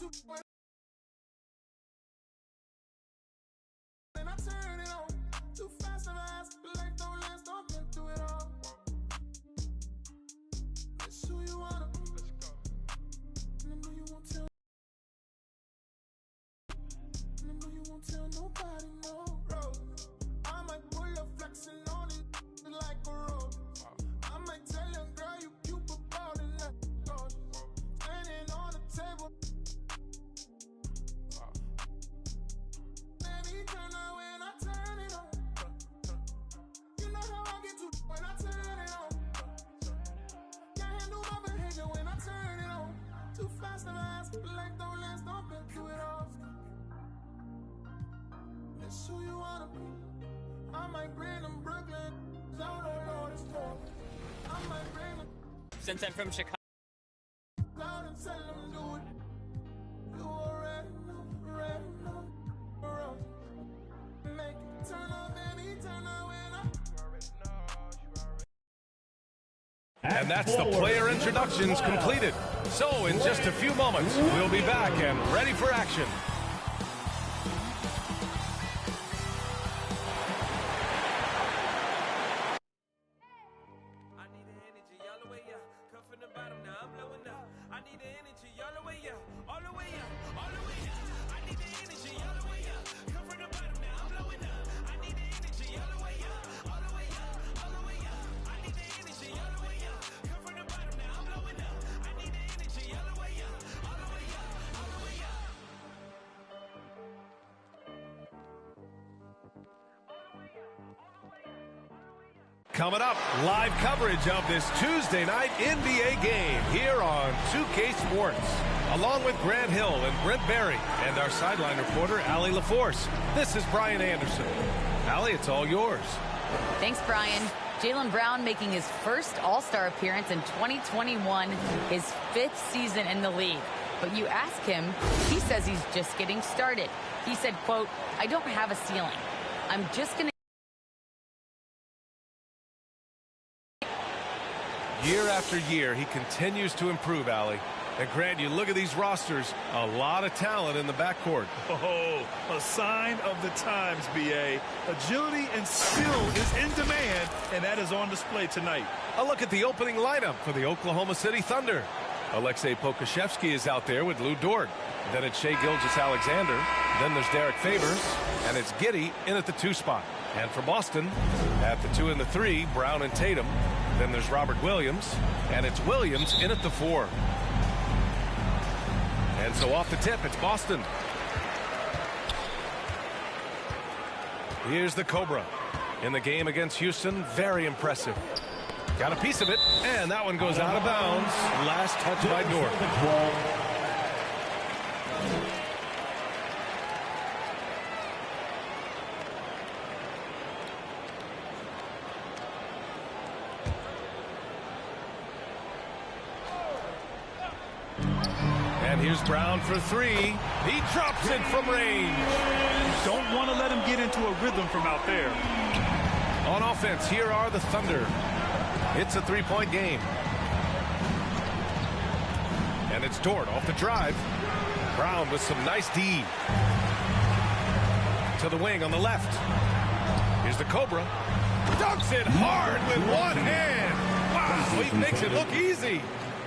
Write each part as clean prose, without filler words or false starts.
too when I turn it on. Too fast of ass, but life don't last. Don't been through it all. It's who you wanna be. And I know you won't tell. And I know you won't tell nobody, no. I might pull up flexing on it like a rope. I might tell your girl you cute about it like standing on the table. Baby, turn on when I turn it on. You know how I get to when I turn it on. Can't handle my behavior when I turn it on. Too fast of ass, but life don't last. Don't been through it all. It's who you wanna be. I might bring them Brooklyn. I don't know what it's for. I might bring them. Since I'm from Chicago. Loud and tell them do it. You already know, bro. Make it turn on, baby, turn on when I. And that's the player introductions completed. So in just a few moments, we'll be back and ready for action. Coming up, live coverage of this Tuesday night NBA game here on 2K Sports, along with Grant Hill and Brent Berry and our sideline reporter, Allie LaForce. This is Brian Anderson. Allie, it's all yours. Thanks, Brian. Jaylen Brown making his first All-Star appearance in 2021, his 5th season in the league. But you ask him, he says he's just getting started. He said, quote, "I don't have a ceiling. I'm just going to." Year after year, he continues to improve, Allie. And Grant, you look at these rosters, a lot of talent in the backcourt. Oh, a sign of the times, B.A. Agility and skill is in demand, and that is on display tonight. A look at the opening lineup for the Oklahoma City Thunder. Alexei Pokashevsky is out there with Lou Dort. Then it's Shai Gilgeous-Alexander. Then there's Derek Favors. And it's Giddey in at the 2 spot. And for Boston, at the 2 and the 3, Brown and Tatum. Then there's Robert Williams. And it's Williams in at the 4. And so off the tip, it's Boston. Here's the Cobra. In the game against Houston, very impressive. Got a piece of it, and that one goes out of bounds. Last touch by Dort. And here's Brown for 3. He drops it from range. Don't want to let him get into a rhythm from out there. On offense, here are the Thunder. It's a 3-point game. And it's Dort off the drive. Brown with some nice D. To the wing on the left. Here's the Cobra. Dunks it hard with one hand. Wow, he makes it look easy.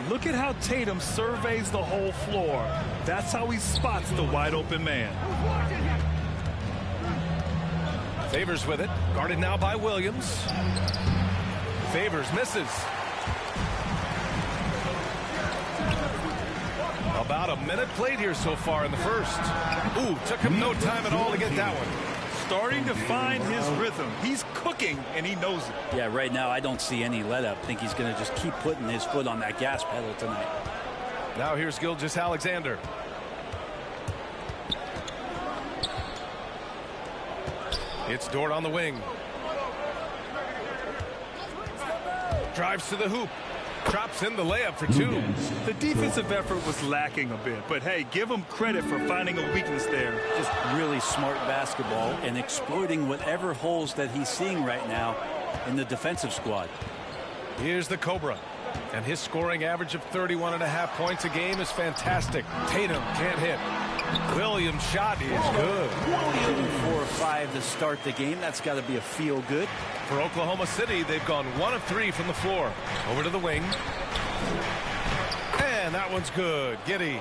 Look at how Tatum surveys the whole floor. That's how he spots the wide open man. Favors with it. Guarded now by Williams. Favors misses. About a minute played here so far in the first. Ooh, took him no time at all to get that one. Starting to find his rhythm. He's cooking, and he knows it. Yeah, right now I don't see any let-up. I think he's going to just keep putting his foot on that gas pedal tonight. Now here's Gilgeous-Alexander. It's Dort on the wing. Drives to the hoop. Drops in the layup for 2. The defensive effort was lacking a bit, but hey, give him credit for finding a weakness there. Just really smart basketball and exploiting whatever holes that he's seeing right now in the defensive squad. Here's the Cobra. And his scoring average of 31.5 points a game is fantastic. Tatum can't hit. Williams' shot is good. Shooting 4 or 5 to start the game. That's got to be a feel good. For Oklahoma City, they've gone 1 of 3 from the floor. Over to the wing. And that one's good. Giddey.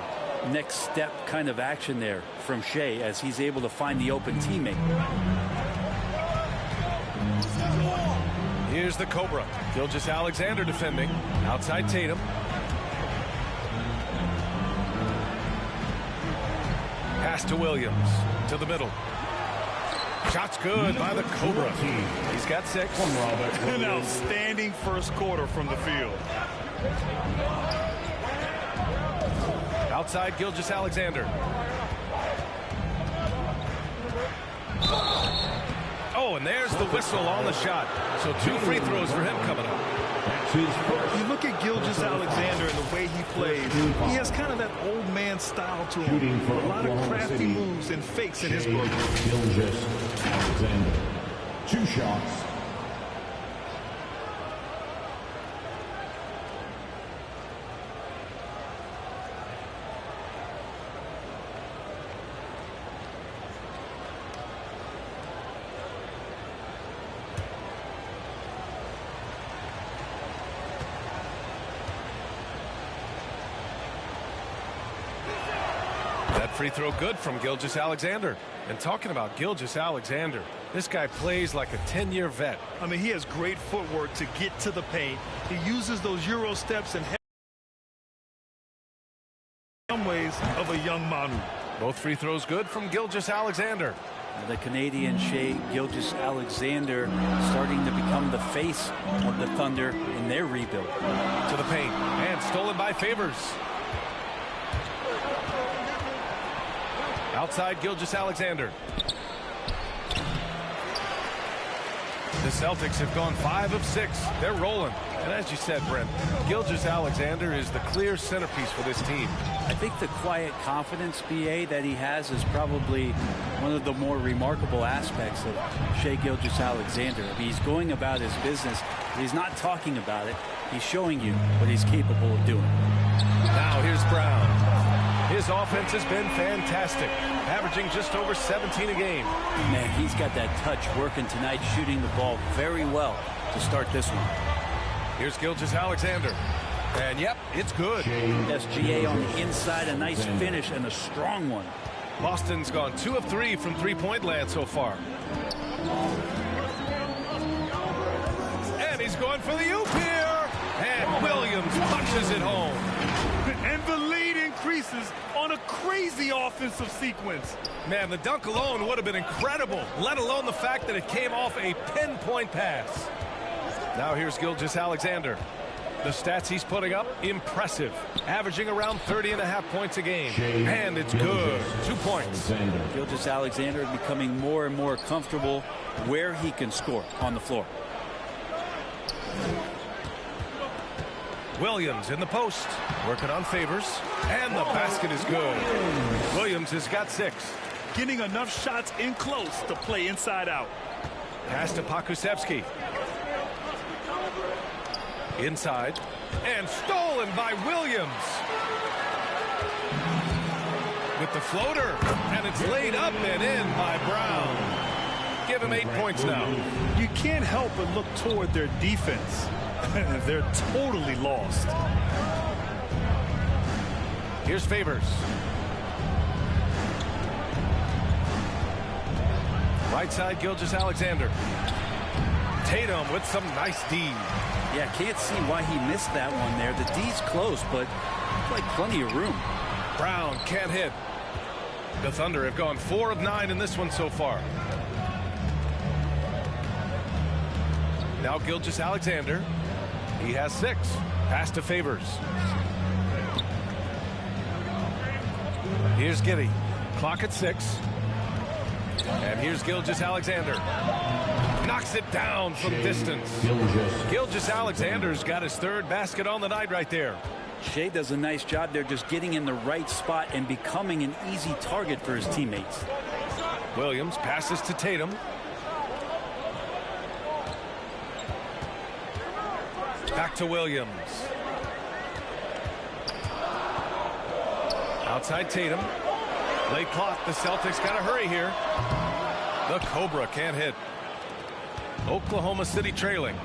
Next step kind of action there from Shea as he's able to find the open teammate. Here's the Cobra. Gilgeous-Alexander defending. Outside Tatum. Pass to Williams. To the middle. Shot's good by the Cobra. He's got 6. An outstanding first quarter from the field. Outside Gilgeous-Alexander. Oh, and there's the whistle on the shot. So 2 free throws for him coming up. You look at Gilgeous-Alexander and the way he plays. He has kind of that old man style to him. A lot of crafty moves and fakes in his book. Gilgeous-Alexander. 2 shots. Free throw good from Gilgeous-Alexander. And talking about Gilgeous-Alexander, this guy plays like a 10-year vet. I mean, he has great footwork to get to the paint. He uses those Euro steps and some ways of a young Manu. Both free throws good from Gilgeous-Alexander. The Canadian Shea Gilgeous-Alexander starting to become the face of the Thunder in their rebuild. To the paint and stolen by Favors. Outside Gilgeous-Alexander. The Celtics have gone 5 of 6. They're rolling. And as you said, Brent, Gilgeous-Alexander is the clear centerpiece for this team. I think the quiet confidence, BA, that he has is probably one of the more remarkable aspects of Shea Gilgeous-Alexander. I mean, he's going about his business. He's not talking about it. He's showing you what he's capable of doing. Now here's Brown. His offense has been fantastic, averaging just over 17 a game. Man, he's got that touch working tonight, shooting the ball very well to start this one. Here's Gilgeous-Alexander. And, yep, it's good. SGA on the inside, a nice finish and a strong one. Boston's gone 2 of 3 from three-point land so far. And he's going for the oop here. And Williams punches it home. And the lead increases on a crazy offensive sequence. Man, the dunk alone would have been incredible, let alone the fact that it came off a pinpoint pass. Now here's Gilgeous-Alexander. The stats he's putting up, impressive. Averaging around 30.5 points a game. And it's good. 2 points. Gilgeous-Alexander becoming more and more comfortable where he can score on the floor. Williams in the post, working on Favors, and the basket is good. Williams has got 6. Getting enough shots in close to play inside out. Pass to Pokusevski. Inside, and stolen by Williams. With the floater, and it's laid up and in by Brown. Give him 8 points now. You can't help but look toward their defense. They're totally lost. Here's Favors. Right side, Gilgeous-Alexander. Tatum with some nice D. Yeah, can't see why he missed that one there. The D's close, but like plenty of room. Brown can't hit. The Thunder have gone 4 of 9 in this one so far. Now Gilgeous-Alexander. He has 6. Pass to Favors. Here's Giddey. Clock at 6. And here's Gilgeous-Alexander. Knocks it down from distance. Gilgeous-Alexander's got his 3rd basket on the night right there. Shea does a nice job there just getting in the right spot and becoming an easy target for his teammates. Williams passes to Tatum. Back to Williams. Outside Tatum. Late clock. The Celtics got to hurry here. The Cobra can't hit. Oklahoma City trailing.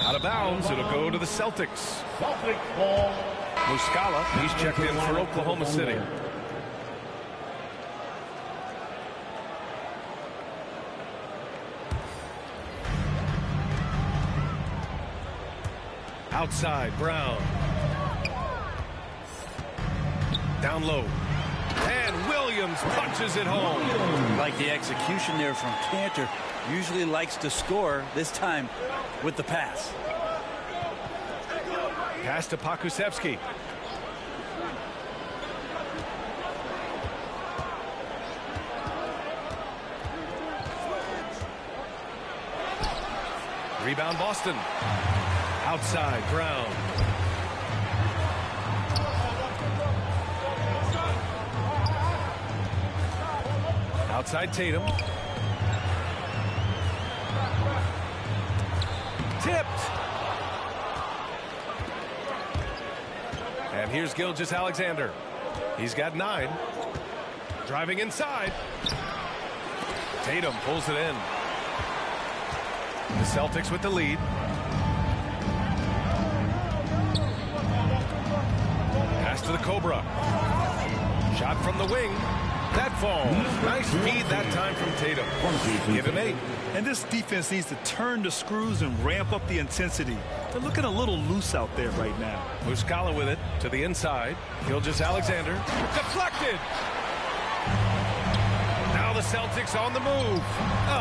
Out of bounds. It'll go to the Celtics. Celtics ball. Muscala, he's checked in for Oklahoma City. Outside, Brown. Down low. And Williams punches it home. Like the execution there from Cantor. Usually likes to score, this time with the pass. Pass to Pokusevski. Rebound Boston. Outside, Brown. Outside Tatum. Tipped. And here's Gilgeous-Alexander. He's got 9. Driving inside. Tatum pulls it in. The Celtics with the lead. Pass to the Cobra. Shot from the wing. That falls. Nice speed that time from Tatum. Give him 8. And this defense needs to turn the screws and ramp up the intensity. They're looking a little loose out there right now. Muscala with it to the inside. Gilgeous-Alexander. Deflected. Now the Celtics on the move.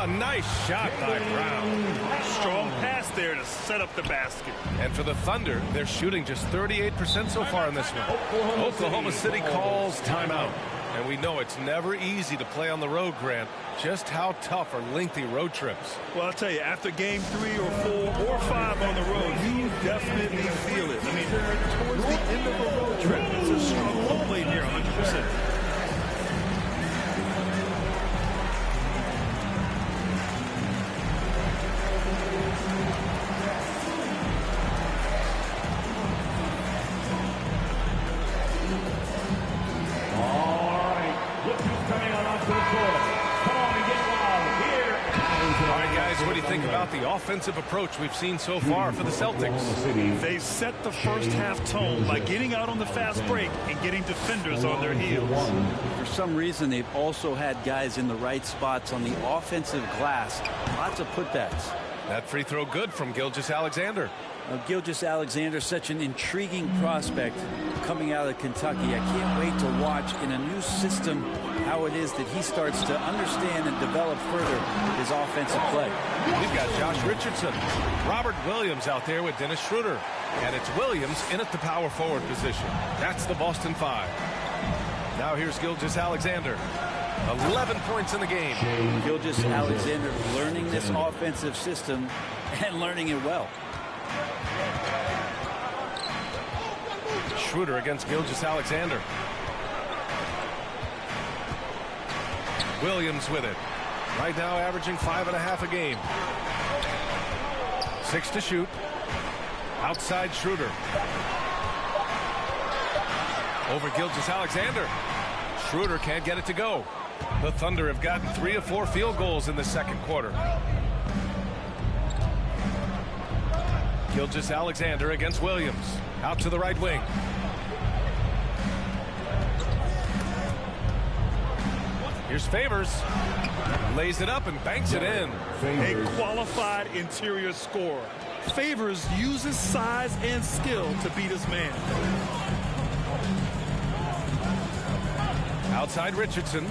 A nice shot by Brown. Strong pass there to set up the basket. And for the Thunder, they're shooting just 38% so far in this one. Oklahoma City calls timeout. And we know it's never easy to play on the road, Grant. Just how tough are lengthy road trips? Well, I'll tell you, after game 3 or 4 or 5 on the road, you definitely feel it. I mean, towards the end of a road trip, it's a struggle to play near 100%. About the offensive approach we've seen so far for the Celtics. They set the first half tone by getting out on the fast break and getting defenders on their heels. For some reason, they've also had guys in the right spots on the offensive glass. Lots of putbacks. That free throw good from Gilgeous-Alexander. Gilgeous-Alexander, such an intriguing prospect coming out of Kentucky. I can't wait to watch in a new system how it is that he starts to understand and develop further his offensive play. We've got Josh Richardson, Robert Williams out there with Dennis Schroeder. And it's Williams in at the power forward position. That's the Boston 5. Now here's Gilgeous-Alexander. 11 points in the game. Gilgeous-Alexander learning this offensive system and learning it well. Schroeder against Gilgeous-Alexander. Williams with it. Right now averaging 5.5 a game. 6 to shoot. Outside Schroeder. Over Gilgeous-Alexander. Schroeder can't get it to go. The Thunder have gotten 3 of 4 field goals in the second quarter. Gilgeous-Alexander against Williams. Out to the right wing. Here's Favors. Lays it up and banks it in. A qualified interior scorer. Favors uses size and skill to beat his man. Outside Richardson.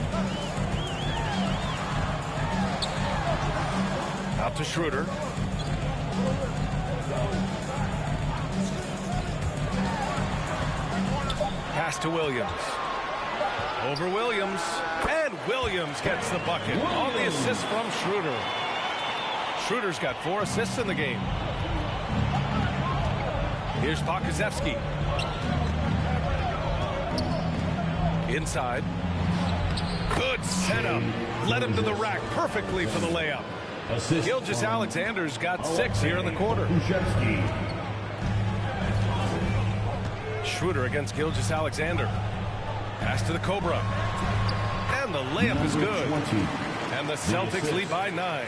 Out to Schroeder. Pass to Williams. Over Williams. And Williams gets the bucket on the assist from Schroeder. Schroeder's got 4 assists in the game. Here's Pokusevski. Inside. Good setup. Led him to the rack perfectly for the layup. Gilgeous-Alexander's got 6 here in the quarter. Schroeder against Gilgeous-Alexander. Pass to the Cobra. And the layup is good. And the Celtics lead by 9.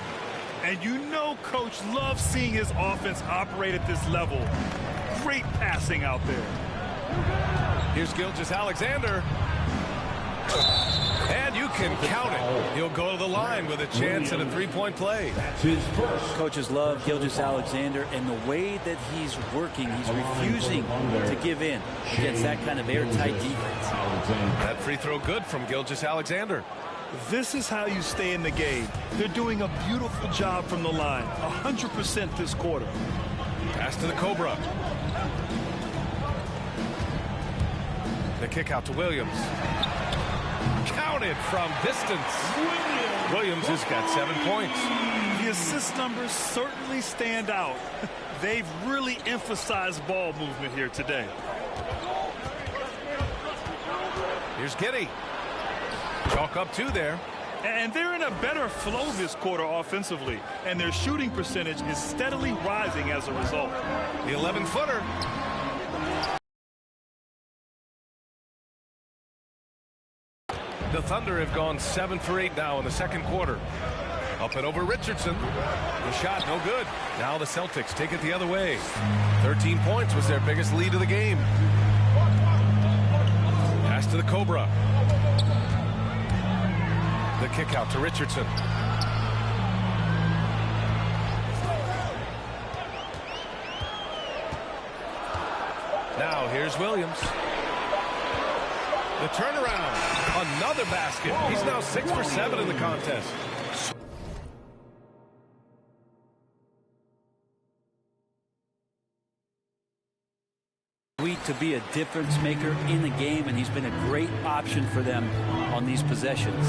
And you know Coach loves seeing his offense operate at this level. Great passing out there. Here's Gilgeous-Alexander. And you can count it. He'll go to the line with a chance at a three-point play. That's his first. Coaches love Gilgeous-Alexander, and the way that he's working, he's refusing to give in against that kind of airtight defense. That free throw good from Gilgeous-Alexander. This is how you stay in the game. They're doing a beautiful job from the line. 100% this quarter. Pass to the Cobra. The kick out to Williams. Counted from distance. Williams has got 7 points. The assist numbers certainly stand out. They've really emphasized ball movement here today. Here's Giddey. Chalk up 2 there. And they're in a better flow this quarter offensively. And their shooting percentage is steadily rising as a result. The 11-footer. The Thunder have gone 7 for 8 now in the second quarter. Up and over Richardson. The shot no good. Now the Celtics take it the other way. 13 points was their biggest lead of the game. Pass to the Cobra. The kick out to Richardson. Now here's Williams. The turnaround. Another basket. He's now 6 for 7 in the contest. To be a difference maker in the game, and he's been a great option for them on these possessions.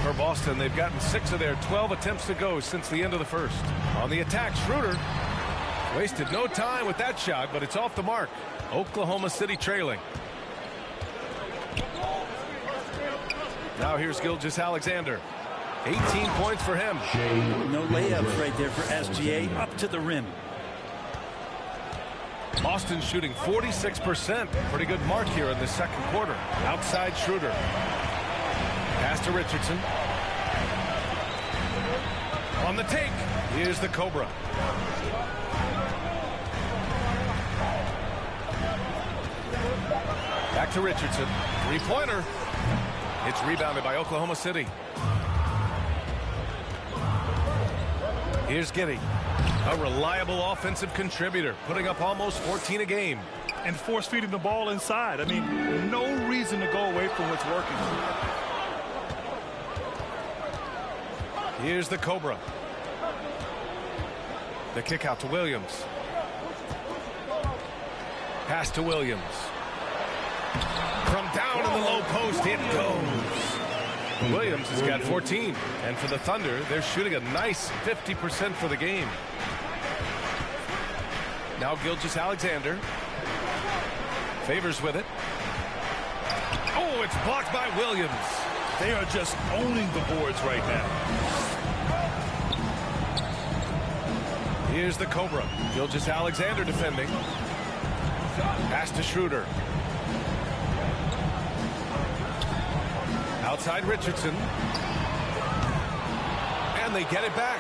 For Boston, they've gotten 6 of their 12 attempts to go since the end of the first. On the attack, Schroeder wasted no time with that shot, but it's off the mark. Oklahoma City trailing. Now here's Gilgeous-Alexander. 18 points for him. No layups right there for SGA up to the rim. Boston shooting 46%. Pretty good mark here in the second quarter. Outside Schroeder. Pass to Richardson. On the take. Here's the Cobra. Back to Richardson. Three-pointer. It's rebounded by Oklahoma City. Here's Giddey. A reliable offensive contributor, putting up almost 14 a game. And force-feeding the ball inside. I mean, no reason to go away from what's working. Here's the Cobra. The kick out to Williams. Pass to Williams. From down in the low post, it goes. Williams has got 14. And for the Thunder, they're shooting a nice 50% for the game. Now Gilgeous-Alexander. Favors with it. Oh, it's blocked by Williams. They are just owning the boards right now. Here's the Cobra. Gilgeous-Alexander defending. Pass to Schroeder. Outside Richardson. And they get it back.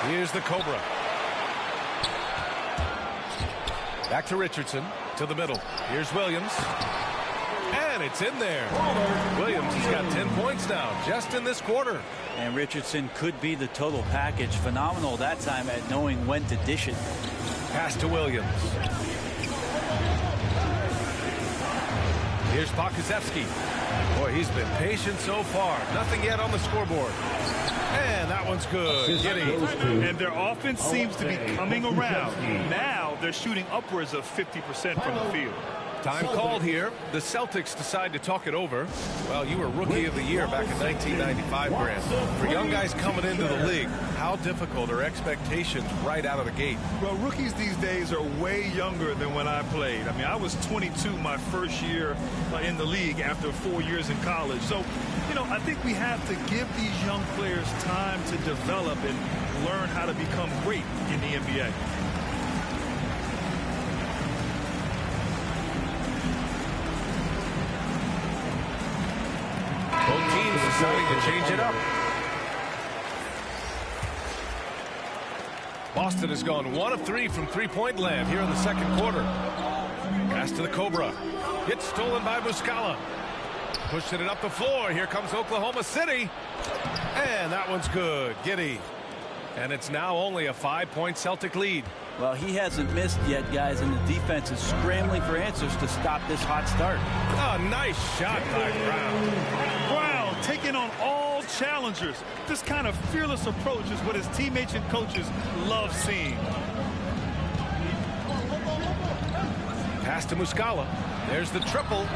Here's the Cobra. Back to Richardson. To the middle. Here's Williams. And it's in there. Williams has got 10 points now, just in this quarter. And Richardson could be the total package. Phenomenal that time at knowing when to dish it. Pass to Williams. Here's Pokusevski. Boy, he's been patient so far. Nothing yet on the scoreboard. And that one's good. Giddey. And their offense seemes to be coming around. Now they're shooting upwards of 50% from the field. Time called here. The Celtics decide to talk it over. Well, you were Rookie of the Year back in 1995, Grant. For young guys coming into the league, how difficult are expectations right out of the gate? Well, rookies these days are way younger than when I played. I mean, I was 22 my first year in the league after 4 years in college. So, you know, I think we have to give these young players time to develop and learn how to become great in the NBA. Both teams deciding to change it up. Boston has gone 1 of 3 from three-point land here in the second quarter. Pass to the Cobra. It's stolen by Muscala. Pushing it up the floor. Here comes Oklahoma City. And that one's good. Giddey. And it's now only a 5-point Celtic lead. Well, he hasn't missed yet, guys, and the defense is scrambling for answers to stop this hot start. Oh, nice shot by Brown. Brown taking on all challengers. This kind of fearless approach is what his teammates and coaches love seeing. Pass to Muscala. There's the triple.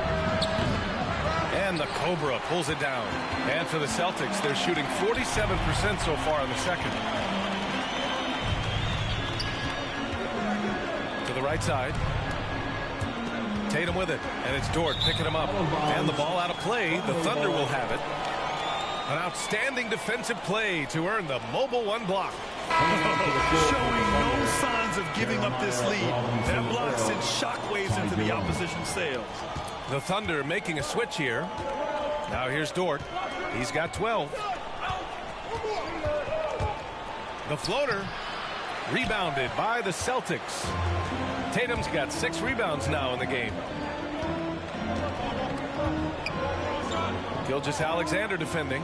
And the Cobra pulls it down. And for the Celtics, they're shooting 47% so far in the second. To the right side. Tatum with it. And it's Dort picking him up. And the ball out of play. The Thunder will have it. An outstanding defensive play to earn the Mobile One block. Showing no signs of giving up this lead. That block sends shockwaves into the opposition sails. The Thunder making a switch here. Now here's Dort. He's got 12. The floater rebounded by the Celtics. Tatum's got 6 rebounds now in the game. Gilgeous-Alexander defending.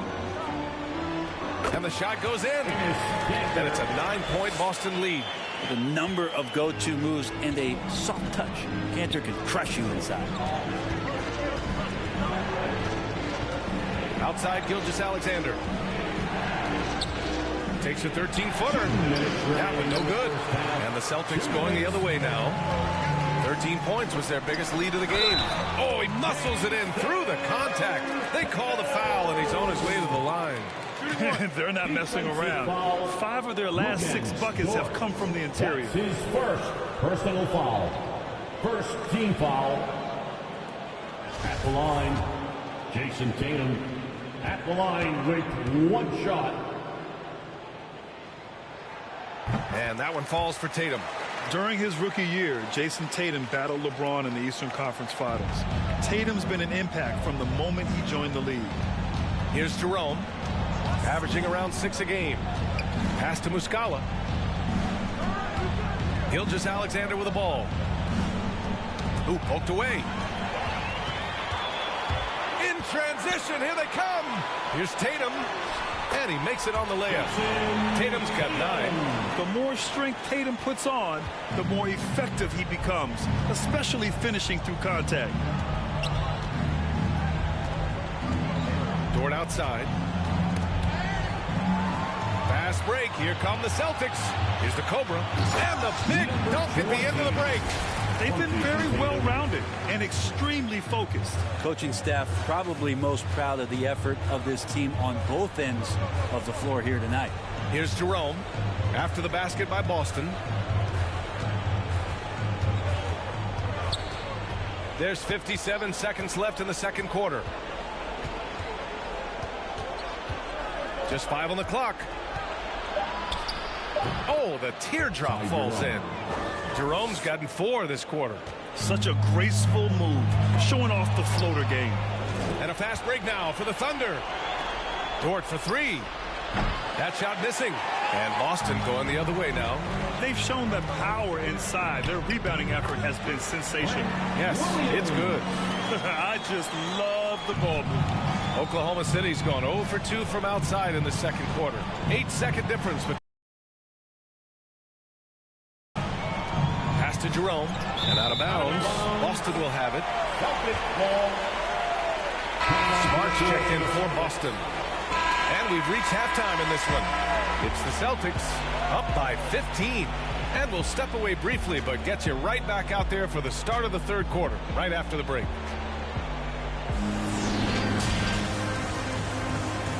And the shot goes in. And it's a 9-point Boston lead. The number of go-to moves and a soft touch. Cantor can crush you inside. Outside Gilgeous-Alexander. Takes a 13-footer. That one no good. And the Celtics going the other way now. 13 points was their biggest lead of the game. Oh, he muscles it in through the contact. They call the foul, and he's on his way to the line. They're not messing around. 5 of their last 6 buckets have come from the interior. That's his first personal foul. First team foul. At the line, Jason Tatum. At the line with 1 shot. And that one falls for Tatum. During his rookie year, Jason Tatum battled LeBron in the Eastern Conference Finals. Tatum's been an impact from the moment he joined the league. Here's Jerome, averaging around 6 a game. Pass to Muscala. Gilgeous-Alexander with the ball. Ooh, poked away. In transition, here they come. Here's Tatum. And he makes it on the layup. Tatum's got 9. The more strength Tatum puts on, the more effective he becomes, especially finishing through contact. Dort outside. Fast break. Here come the Celtics. Here's the Cobra. And the big dunk at the end of the break. They've been very well-rounded and extremely focused. Coaching staff probably most proud of the effort of this team on both ends of the floor here tonight. Here's Jerome after the basket by Boston. There's 57 seconds left in the second quarter. Just 5 on the clock. Oh, the teardrop falls in. Jerome's gotten 4 this quarter. Such a graceful move, showing off the floater game. And a fast break now for the Thunder. Dort for 3. That shot missing. And Boston going the other way now. They've shown the power inside. Their rebounding effort has been sensational. Yes, it's good. I just love the ball move. Oklahoma City's gone 0 for 2 from outside in the second quarter. 8-second difference. Pass to Jerome. And out of bounds. Boston will have it. Smart's checked in for Boston. And we've reached halftime in this one. It's the Celtics up by 15. And we'll step away briefly, but get you right back out there for the start of the third quarter, right after the break.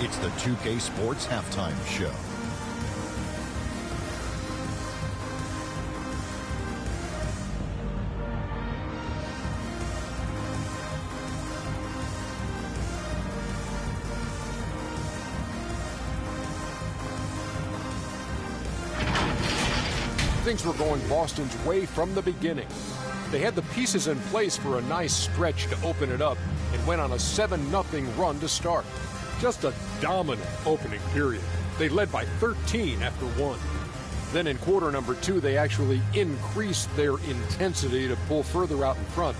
It's the 2K Sports Halftime Show. Things were going Boston's way from the beginning. They had the pieces in place for a nice stretch to open it up and went on a 7-0 run to start. Just a dominant opening period. They led by 13 after 1. Then in quarter number 2, they actually increased their intensity to pull further out in front,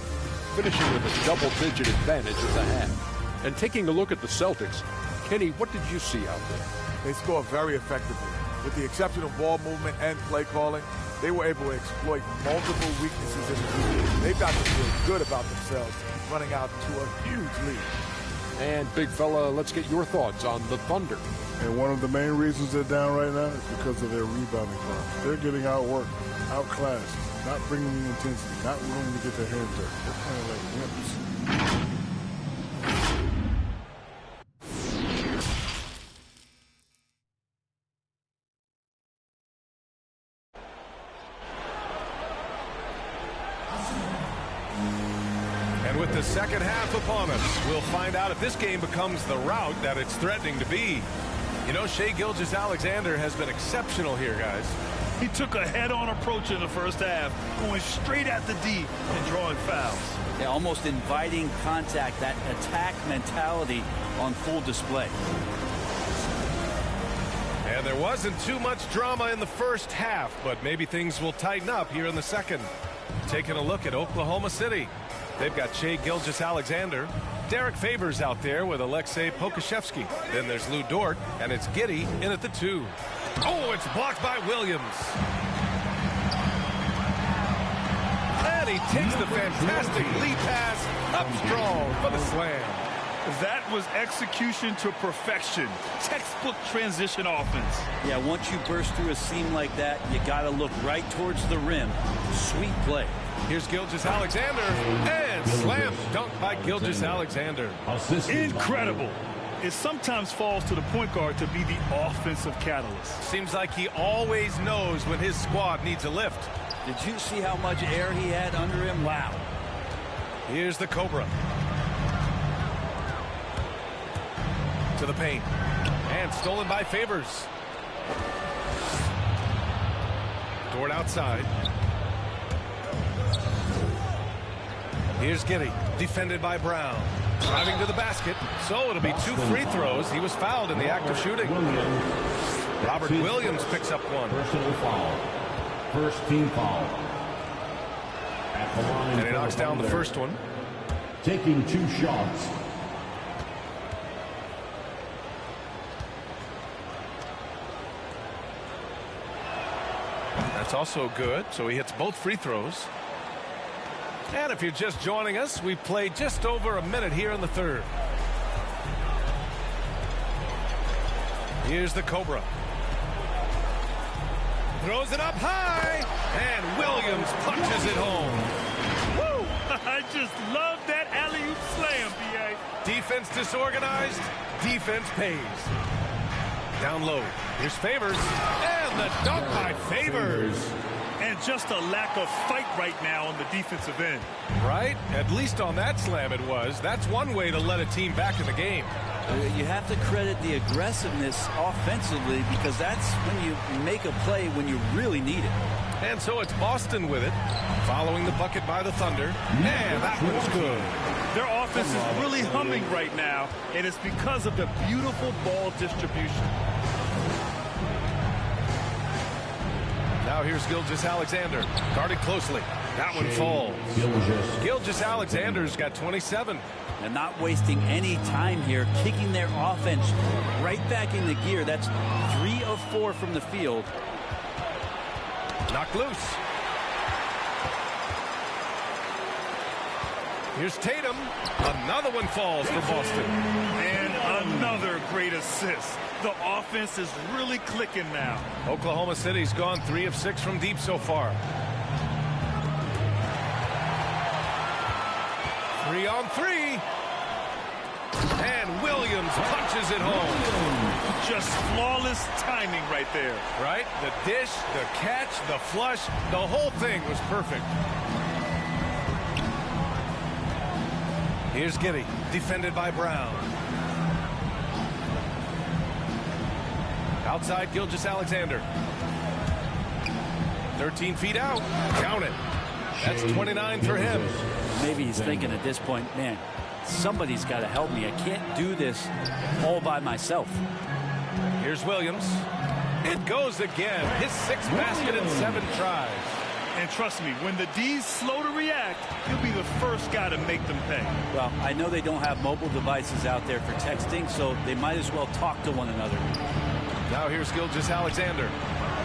finishing with a double-digit advantage at the half. And taking a look at the Celtics, Kenny, what did you see out there? They scored very effectively. With the exception of ball movement and play calling, they were able to exploit multiple weaknesses in the lead. They've got to feel good about themselves running out to a huge lead. And big fella, let's get your thoughts on the Thunder. And one of the main reasons they're down right now is because of their rebounding problem. They're getting outworked, outclassed, not bringing the intensity, not willing to get their hands dirty. They're playing like wimps. And with the second half upon us, we'll find out if this game becomes the rout that it's threatening to be. You know, Shai Gilgeous-Alexander has been exceptional here, guys. He took a head-on approach in the first half, going straight at the D and drawing fouls. Yeah, almost inviting contact, that attack mentality on full display. And there wasn't too much drama in the first half, but maybe things will tighten up here in the second. Taking a look at Oklahoma City. They've got Shai Gilgeous-Alexander. Derek Favors out there with Alexei Pokuševski. Then there's Lou Dort, and it's Giddey in at the 2. Oh, it's blocked by Williams. And he takes the fantastic lead pass up strong for the slam. That was execution to perfection. Textbook transition offense. Yeah, once you burst through a seam like that, you got to look right towards the rim. Sweet play. Here's Gilgeous-Alexander, and slam dunk by Gilgeous-Alexander. Incredible. It sometimes falls to the point guard to be the offensive catalyst. Seems like he always knows when his squad needs a lift. Did you see how much air he had under him? Wow. Here's the Cobra. To the paint. And stolen by Favors. Dort outside. Here's Giddey, defended by Brown. Driving to the basket, so it'll be 2 free throws. He was fouled in the act of shooting. Robert Williams picks up 1. Personal foul. First team foul. At the line, and he knocks down the first one. Taking 2 shots. That's also good, so he hits both free throws. And if you're just joining us, we've played just over a minute here in the third. Here's the Cobra. Throws it up high, and Williams punches it home. Woo! I just love that alley-oop slam, B.A. Defense disorganized, defense pays. Down low, here's Favors, and the dunk by Favors. And just a lack of fight right now on the defensive end. Right? At least on that slam it was. That's one way to let a team back in the game. You have to credit the aggressiveness offensively, because that's when you make a play when you really need it. And so it's Boston with it, following the bucket by the Thunder. And that one's good. Their offense is really humming right now, and it's because of the beautiful ball distribution. Now here's Gilgeous-Alexander, guarded closely. That one falls. Gilgeous-Alexander's got 27. And not wasting any time here, kicking their offense right back into gear. That's 3 of 4 from the field. Knocked loose. Here's Tatum. Another one falls for Boston. And another great assist. The offense is really clicking now. Oklahoma City's gone 3 of 6 from deep so far. 3 on 3. And Williams punches it home. Just flawless timing right there. Right? The dish, the catch, the flush, the whole thing was perfect. Here's Giddy, defended by Brown. Outside Gilgeous-Alexander. 13 feet out. Count it. That's 29 for him. Maybe he's thinking at this point, man, somebody's got to help me. I can't do this all by myself. Here's Williams. It goes again. His 6th basket in 7 tries. And trust me, when the D's slow to react, he'll be the first guy to make them pay. Well, I know they don't have mobile devices out there for texting, so they might as well talk to one another. Now here's Gilgeous-Alexander.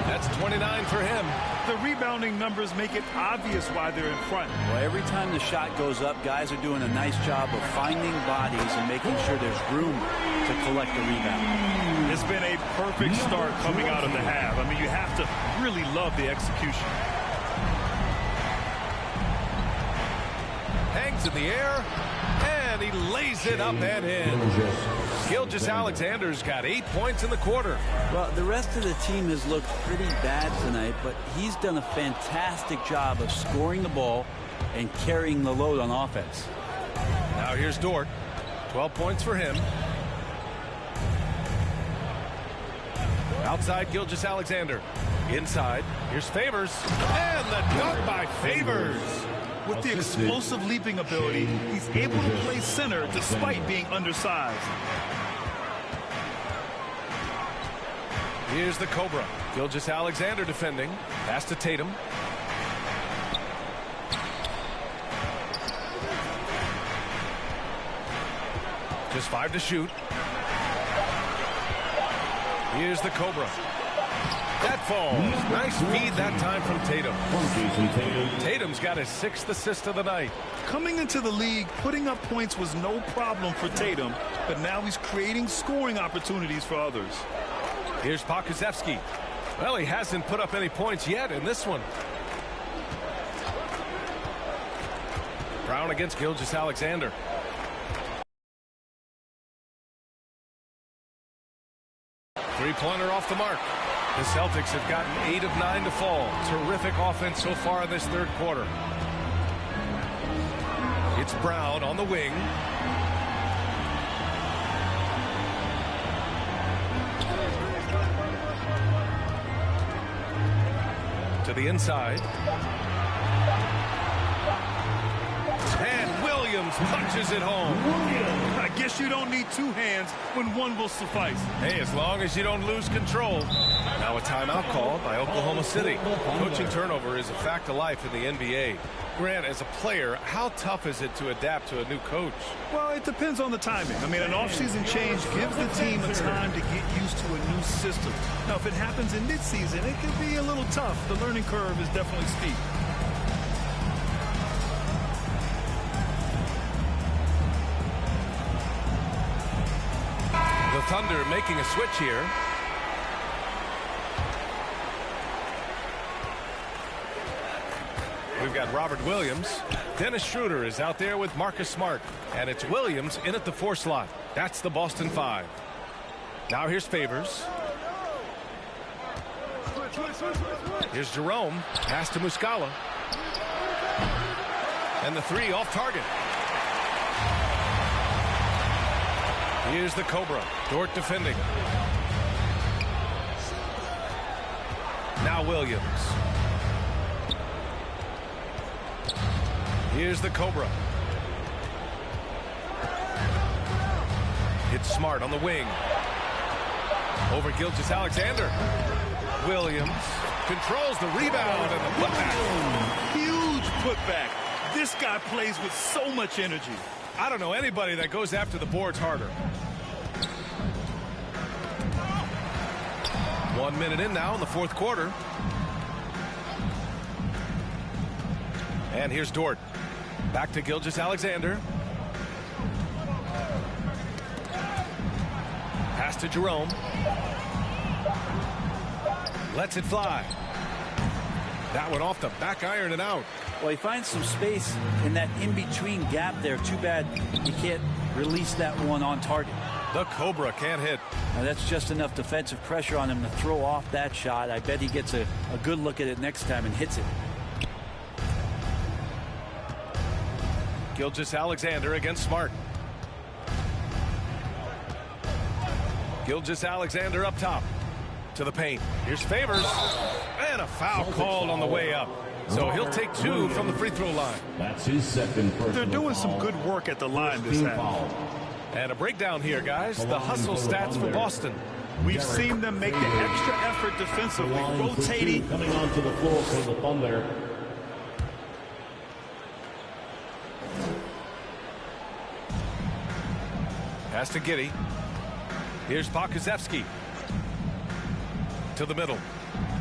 That's 29 for him. The rebounding numbers make it obvious why they're in front. Well, every time the shot goes up, guys are doing a nice job of finding bodies and making sure there's room to collect the rebound. It's been a perfect start coming out of the half. I mean, you have to really love the execution. Hangs in the air, and he lays it up and in. Gilgeous-Alexander's got 8 points in the quarter. Well, the rest of the team has looked pretty bad tonight, but he's done a fantastic job of scoring the ball and carrying the load on offense. Now here's Dort. 12 points for him. Outside Gilgeous-Alexander. Inside. Here's Favors. And the dunk by Favors. With the explosive leaping ability, he's able to play center despite being undersized. Here's the Cobra. Gilgeous-Alexander defending. Pass to Tatum. Just 5 to shoot. Here's the Cobra. That falls. Nice feed that time from Tatum. Tatum's got his 6th assist of the night. Coming into the league, putting up points was no problem for Tatum, but now he's creating scoring opportunities for others. Here's Pokusevski. Well, he hasn't put up any points yet in this one. Brown against Gilgeous-Alexander. Three-pointer off the mark. The Celtics have gotten 8 of 9 to fall. Terrific offense so far in this 3rd quarter. It's Brown on the wing. To the inside. And Williams punches it home. I guess you don't need 2 hands when 1 will suffice. Hey, as long as you don't lose control. Now a timeout called by Oklahoma City. Coaching turnover is a fact of life in the NBA. Grant, as a player, how tough is it to adapt to a new coach? Well, it depends on the timing. I mean, an offseason change gives the team a time to get used to a new system. Now, if it happens in midseason, it can be a little tough. The learning curve is definitely steep. The Thunder making a switch here. We've got Robert Williams. Dennis Schroeder is out there with Marcus Smart. And it's Williams in at the 4 slot. That's the Boston 5. Now here's Favors. Here's Jerome. Pass to Muscala. And the 3 off target. Here's the Cobra. Dort defending. Now Williams. Here's the Cobra. It's Smart on the wing. Over Gilgeous-Alexander. Williams controls the rebound and the putback. Huge putback. This guy plays with so much energy. I don't know anybody that goes after the boards harder. 1 minute in now in the 4th quarter. And here's Dort. Back to Gilgeous-Alexander. Pass to Jerome. Lets it fly. That one off the back iron and out. Well, he finds some space in that in-between gap there. Too bad he can't release that one on target. The Cobra can't hit. Now, that's just enough defensive pressure on him to throw off that shot. I bet he gets a good look at it next time and hits it. Gilgeous-Alexander against Smart. Gilgeous-Alexander up top to the paint. Here's Favors, and a foul called on the way up. So he'll take 2 from the free throw line. That's his second. They're doing some good work at the line this half. And a breakdown here, guys. The hustle stats for Boston. We've seen them make the extra effort defensively, rotating. Coming onto the floor for the Thunder. Pass to Giddey. Here's Pokusevski. To the middle.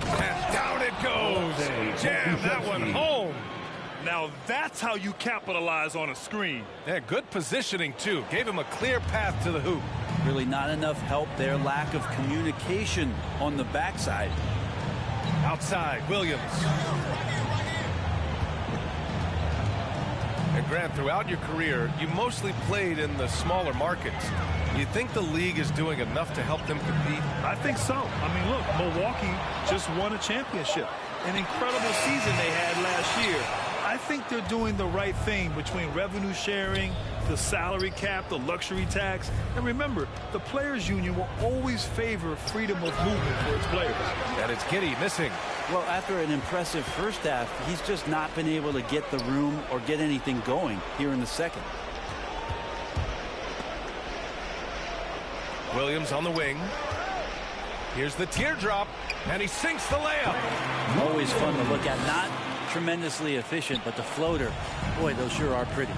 And down it goes. Jam that one home. Now that's how you capitalize on a screen. Yeah, good positioning, too. Gave him a clear path to the hoop. Really not enough help there. Lack of communication on the backside. Outside, Williams. And Grant, throughout your career, you mostly played in the smaller markets. You think the league is doing enough to help them compete? I think so. I mean, look, Milwaukee just won a championship. An incredible season they had last year. I think they're doing the right thing between revenue sharing, the salary cap, the luxury tax. And remember, the players' union will always favor freedom of movement for its players. And it's Giddey missing. Well, after an impressive first half, he's just not been able to get the room or get anything going here in the second. Williams on the wing. Here's the teardrop, and he sinks the layup. Always fun to look at. Not tremendously efficient, but the floater, boy, those sure are pretty.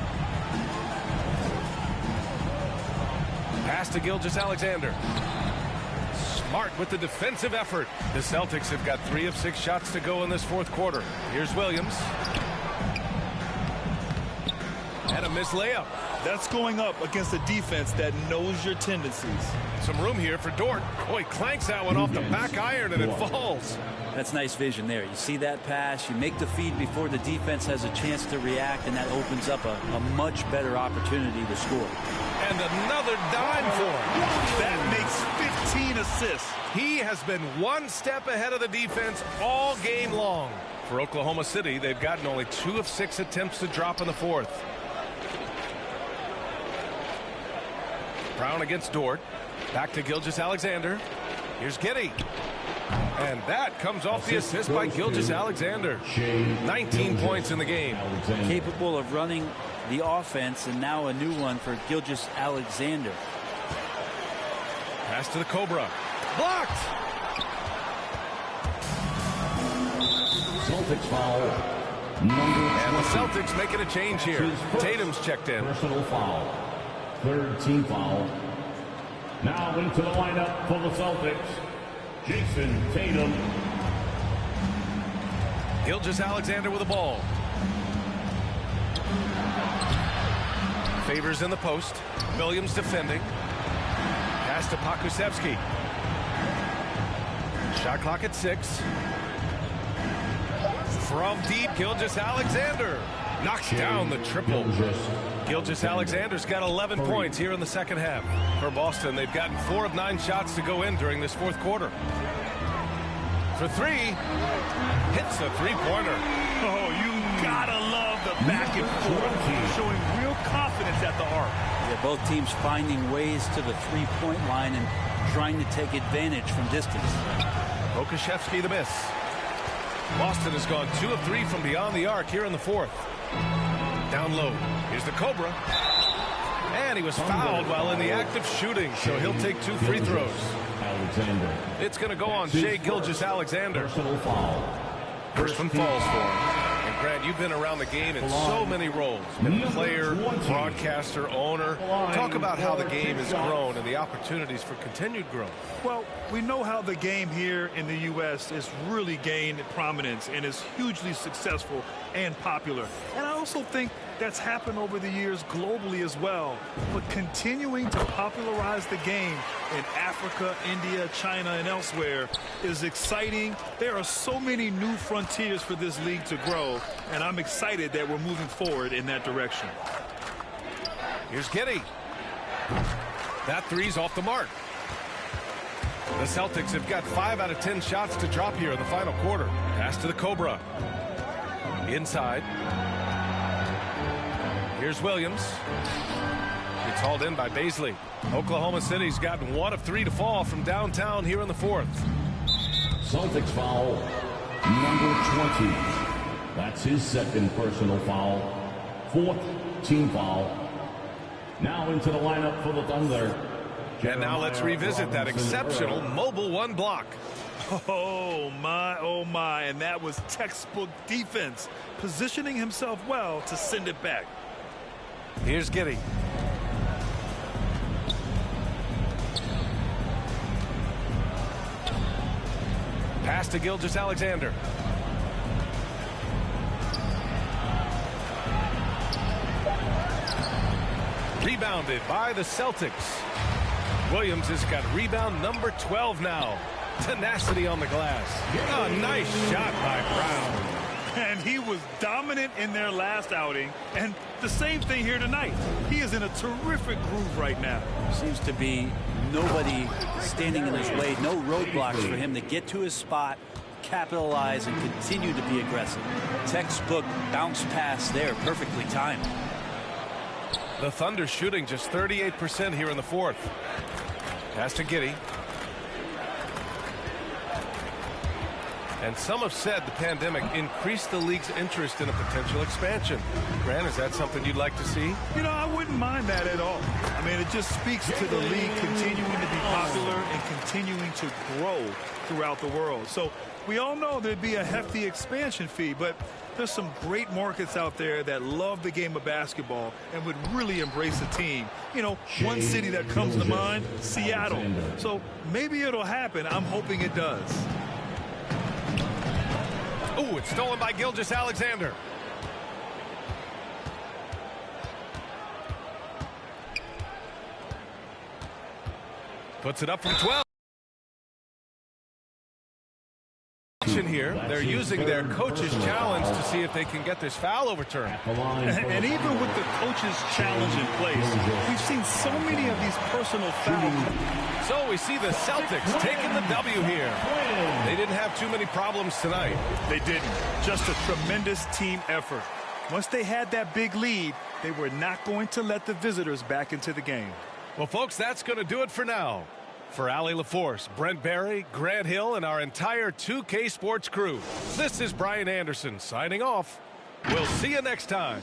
Pass to Gilgeous-Alexander. Smart with the defensive effort. The Celtics have got 3 of 6 shots to go in this fourth quarter. Here's Williams. And a missed layup. That's going up against a defense that knows your tendencies. Some room here for Dort. Boy, clanks that one off the back iron and it falls. That's nice vision there. You see that pass, you make the feed before the defense has a chance to react, and that opens up a much better opportunity to score. And another dime for him. That makes 15 assists. He has been one step ahead of the defense all game long. For Oklahoma City, they've gotten only 2 of 6 attempts to drop in the fourth. Brown against Dort. Back to Gilgeous-Alexander. Here's Giddey. And that comes off the assist by Gilgeous-Alexander. 19 points in the game. Capable of running the offense, and now a new one for Gilgeous-Alexander. Pass to the Cobra. Blocked! Celtics foul. And the Celtics making a change here. Tatum's checked in. Personal foul. 3rd team foul. Now into the lineup for the Celtics, Jason Tatum. Gilgeous-Alexander with the ball. Favors in the post. Williams defending. Pass to Pokusevski. Shot clock at 6. From deep, Gilgeous-Alexander knocks down the triple. Gilgeous-Alexander's got 11 points here in the second half. For Boston, they've gotten 4 of 9 shots to go in during this fourth quarter. For 3, hits a three-pointer. Oh, you gotta love the back and forth, showing real confidence at the arc. Yeah, both teams finding ways to the three-point line and trying to take advantage from distance. Pokusevski the miss. Boston has gone 2 of 3 from beyond the arc here in the fourth. Down low. Here's the Cobra. And he was fouled while in the act of shooting, so he'll take 2 free throws. It's going to go on Shai Gilgeous-Alexander. First one falls for him. And Grant, you've been around the game in so many roles. Been player, broadcaster, owner. Talk about how the game has grown and the opportunities for continued growth. Well, we know how the game here in the U.S. has really gained prominence and is hugely successful and popular. And I also think that's happened over the years globally as well. But continuing to popularize the game in Africa, India, China, and elsewhere is exciting. There are so many new frontiers for this league to grow, and I'm excited that we're moving forward in that direction. Here's Giddey. That three's off the mark. The Celtics have got 5 out of 10 shots to drop here in the final quarter. Pass to the Cobra. Inside. Here's Williams. It's hauled in by Baisley. Oklahoma City's gotten 1 of 3 to fall from downtown here in the fourth. Celtics foul number 20. That's his second personal foul. 4th team foul. Now into the lineup for the Thunder. And now let's revisit that exceptional mobile 1 block. Oh my, and that was textbook defense, positioning himself well to send it back. Here's Giddey. Pass to Gilgeous-Alexander. Rebounded by the Celtics. Williams has got rebound number 12 now. Tenacity on the glass. A nice shot by Brown. And he was dominant in their last outing, and the same thing here tonight. He is in a terrific groove right now. Seems to be nobody standing in his way, no roadblocks for him to get to his spot, capitalize, and continue to be aggressive. Textbook bounce pass there, perfectly timed. The Thunder shooting just 38% here in the fourth. Pass to Giddey. And some have said the pandemic increased the league's interest in a potential expansion. Grant, is that something you'd like to see? You know, I wouldn't mind that at all. I mean, it just speaks to the league continuing to be popular and continuing to grow throughout the world. So we all know there'd be a hefty expansion fee, but there's some great markets out there that love the game of basketball and would really embrace the team. You know, one city that comes to mind, Seattle. So maybe it'll happen. I'm hoping it does. Oh, it's stolen by Gilgeous-Alexander. Puts it up from 12. Here, they're using their coach's challenge to see if they can get this foul overturned. And even with the coach's challenge in place, we've seen so many of these personal fouls. So we see the Celtics taking the W here. They didn't have too many problems tonight. They didn't. Just a tremendous team effort. Once they had that big lead, they were not going to let the visitors back into the game. Well, folks, that's going to do it for now. For Allie LaForce, Brent Barry, Grant Hill, and our entire 2K Sports crew, this is Brian Anderson signing off. We'll see you next time.